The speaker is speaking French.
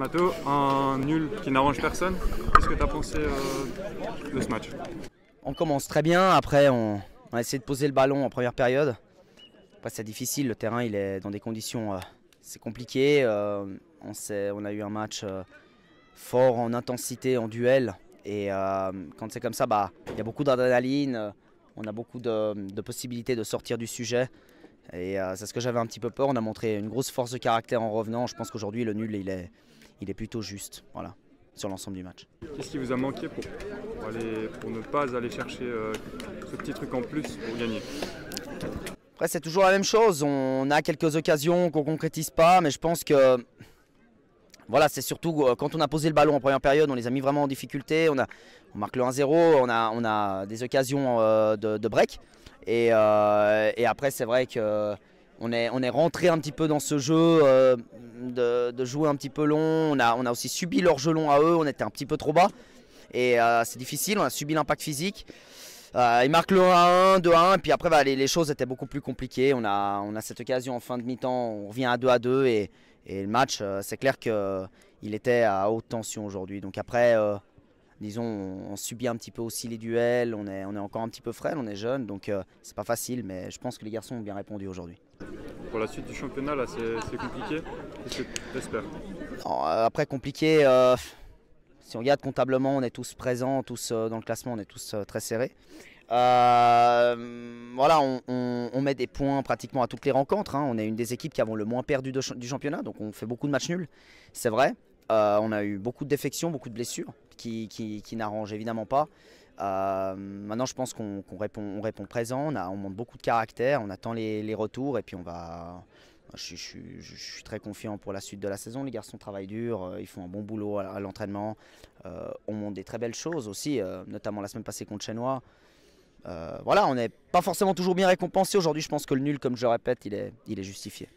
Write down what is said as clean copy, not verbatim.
Mathéo, un nul qui n'arrange personne. Qu'est-ce que tu as pensé de ce match? On commence très bien, après on a essayé de poser le ballon en première période. Après c'est difficile, le terrain il est dans des conditions, c'est compliqué. On a eu un match fort en intensité, en duel. Et quand c'est comme ça, il y a beaucoup d'adrénaline, on a beaucoup de possibilités de sortir du sujet. Et c'est ce que j'avais un petit peu peur, on a montré une grosse force de caractère en revenant. Je pense qu'aujourd'hui le nul il est plutôt juste, voilà, sur l'ensemble du match. Qu'est-ce qui vous a manqué pour ne pas aller chercher ce petit truc en plus pour gagner? Après c'est toujours la même chose, on a quelques occasions qu'on ne concrétise pas, mais je pense que voilà, c'est surtout quand on a posé le ballon en première période, on les a mis vraiment en difficulté, on marque le 1-0, on a des occasions de break. Et après c'est vrai qu'on est rentré un petit peu dans ce jeu de jouer un petit peu long. On a aussi subi leur jeu long à eux, on était un petit peu trop bas. Et c'est difficile, on a subi l'impact physique. Ils marquent le 1-1, 2-1, et puis après les choses étaient beaucoup plus compliquées. On a cette occasion en fin de mi-temps, on revient à 2-2 et le match, c'est clair qu'il était à haute tension aujourd'hui. Donc après, disons, on subit un petit peu aussi les duels, on est encore un petit peu frêle, on est jeune, donc c'est pas facile, mais je pense que les garçons ont bien répondu aujourd'hui. Pour la suite du championnat, là, c'est compliqué. Qu'est-ce que tu espères? Après, compliqué, si on regarde comptablement, on est tous présents, tous dans le classement, on est tous très serrés. Voilà, on met des points pratiquement à toutes les rencontres, hein. On est une des équipes qui avons le moins perdu du championnat, donc on fait beaucoup de matchs nuls, c'est vrai. On a eu beaucoup de défections, beaucoup de blessures qui n'arrangent évidemment pas. Maintenant, je pense qu'on répond présent, on montre beaucoup de caractère, on attend les retours et puis on va. Je suis très confiant pour la suite de la saison. Les garçons travaillent dur, ils font un bon boulot à l'entraînement. On montre des très belles choses aussi, notamment la semaine passée contre Chenois. Voilà, on n'est pas forcément toujours bien récompensé. Aujourd'hui, je pense que le nul, comme je le répète, il est justifié.